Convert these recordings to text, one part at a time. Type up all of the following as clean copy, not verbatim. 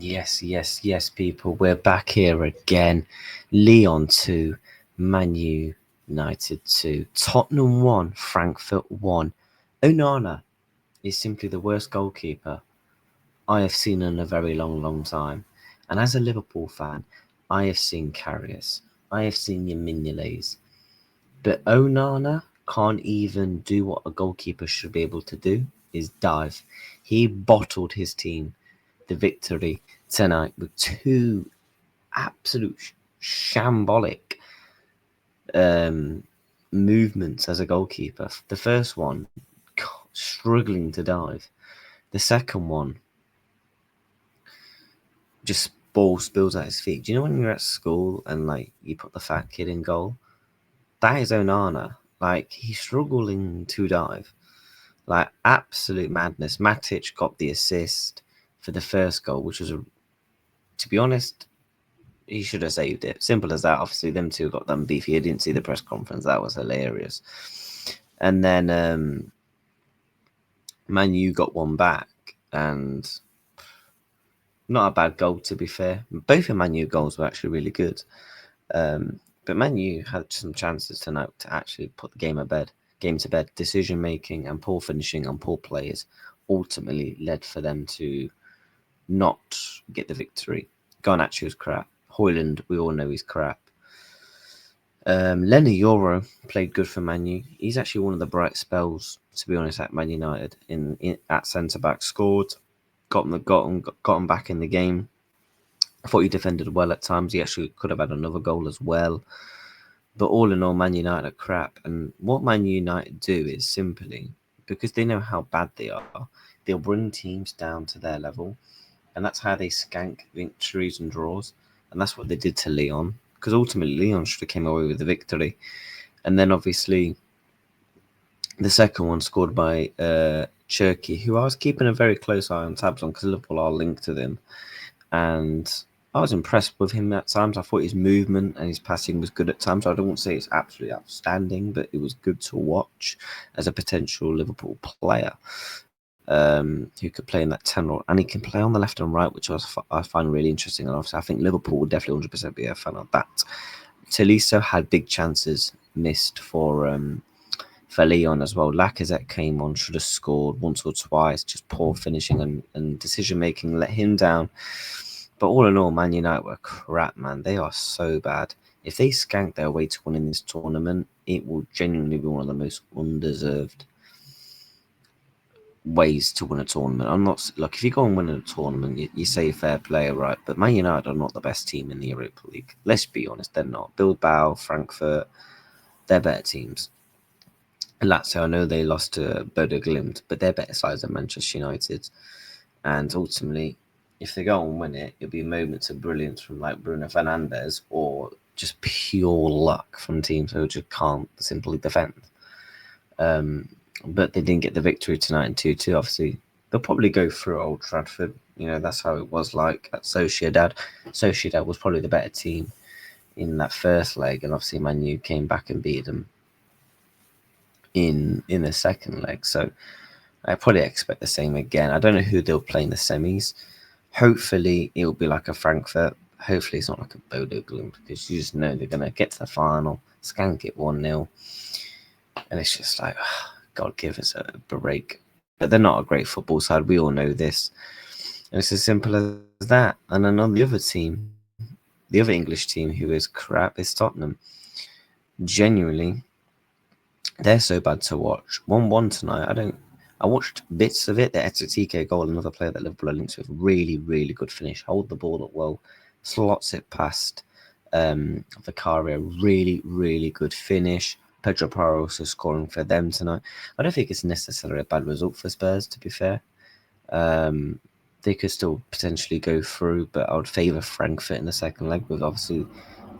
Yes, people. We're back here again. Lyon 2, Man United 2, Tottenham 1, Frankfurt 1. Onana is simply the worst goalkeeper I have seen in a very long time. And as a Liverpool fan, I have seen Karius. I have seen your Mignolet's. But Onana can't even do what a goalkeeper should be able to do, is dive. He bottled his team the victory tonight with two absolute shambolic movements as a goalkeeper. The first one, struggling to dive. The second one, just ball spills at his feet. Do you know when you're at school and like you put the fat kid in goal? That is Onana. Like, he's struggling to dive. Like, absolute madness. Matic got the assist for the first goal, which was, to be honest, he should have saved it. Simple as that. Obviously, them two got them beefy. I didn't see the press conference. That was hilarious. And then Man U got one back, and not a bad goal, to be fair. Both of Man U goals were actually really good. But Man U had some chances tonight to actually put the game to bed. Decision making and poor finishing and poor players ultimately led for them to not get the victory. Garnacho was crap. Højlund, we all know he's crap. Lenny Yoro played good for Man U. He's actually one of the bright spells, to be honest, at Man United. At centre back, scored, got him back in the game. I thought he defended well at times. He actually could have had another goal as well. But all in all, Man United are crap. And what Man United do is simply, because they know how bad they are, they'll bring teams down to their level. And that's how they skank victories and draws. And that's what they did to Lyon. Because ultimately, Lyon should have came away with the victory. And then obviously, the second one scored by Cherky, who I was keeping a very close eye on tabs on because Liverpool are linked to them. And I was impressed with him at times. I thought his movement and his passing was good at times. I don't want to say it's absolutely outstanding, but it was good to watch as a potential Liverpool player who could play in that 10 role. And he can play on the left and right, which I find really interesting. And obviously, I think Liverpool would definitely 100% be a fan of that. Tolisso had big chances missed for Lyon as well. Lacazette came on, should have scored once or twice. Just poor finishing and decision-making let him down. But all in all, Man United were crap, man. They are so bad. If they skank their way to winning this tournament, it will genuinely be one of the most undeserved ways to win a tournament. I'm not like, if you go and win a tournament, you say fair play, right? But Man United are not the best team in the Europa League. Let's be honest, they're not. Bilbao, Frankfurt, they're better teams. And Lazio, I know they lost to Bodo Glimt, but they're better sides than Manchester United. And ultimately, if they go and win it, it'll be moments of brilliance from like Bruno Fernandes or just pure luck from teams who just can't simply defend. But they didn't get the victory tonight in 2-2. Obviously, they'll probably go through Old Trafford. You know, that's how it was like at Sociedad. Sociedad was probably the better team in that first leg, and obviously Man U came back and beat them in the second leg. So I probably expect the same again. I don't know who they'll play in the semis. Hopefully, it'll be like a Frankfurt. Hopefully, it's not like a Bodo Glimt, because you just know they're going to get to the final, skank it 1-0. And it's just like, God, give us a break. But they're not a great football side. We all know this. And it's as simple as that. And then on the other team, the other English team who is crap is Tottenham. Genuinely, they're so bad to watch. 1-1 tonight. I watched bits of it. The Etitike goal, another player that Liverpool are linked with. Really, really good finish. Hold the ball up well. Slots it past Vicario. Really, really good finish. Pedro Porro also scoring for them tonight. I don't think it's necessarily a bad result for Spurs, to be fair. They could still potentially go through, but I would favour Frankfurt in the second leg, with obviously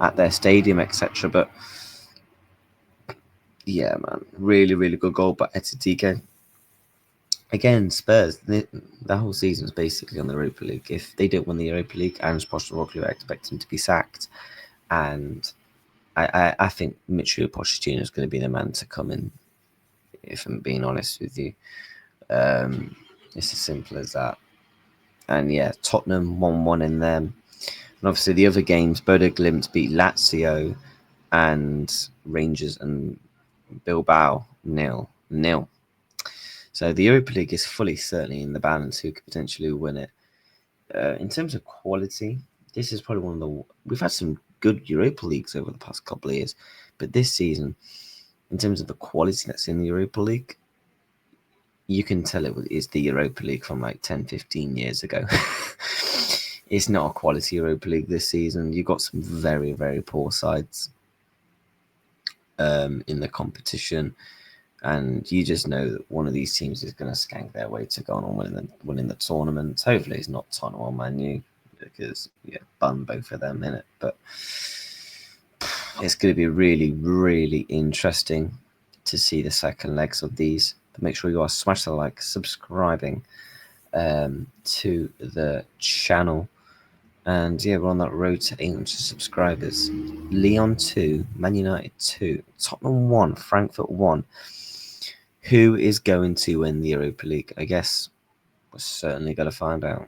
at their stadium, etc. But yeah, man, really, really good goal by Etitike. Again, Spurs, the whole season is basically on the Europa League. If they don't win the Europa League, Ange Postecoglou, I expect him to be sacked. And I think Michel Pochettino is going to be the man to come in, if I'm being honest with you. It's as simple as that. And yeah, Tottenham 1-1 in them. And obviously the other games, Bodo Glimt beat Lazio and Rangers and Bilbao 0-0. So the Europa League is fully certainly in the balance who could potentially win it. In terms of quality, this is probably one of the... We've had some good Europa Leagues over the past couple of years, but this season, in terms of the quality that's in the Europa League, you can tell it is the Europa League from like 10, 15 years ago. It's not a quality Europa League this season. You've got some very, very poor sides in the competition, and you just know that one of these teams is going to skank their way to going on winning the tournament. Hopefully it's not Tottenham or Man U, because bun both of them in it. But it's going to be really, really interesting to see the second legs of these. But make sure you are smash the like, subscribing to the channel. And yeah, we're on that road to 800 subscribers. Lyon 2, Man United 2, Tottenham 1, Frankfurt 1. Who is going to win the Europa League? I guess we're certainly going to find out.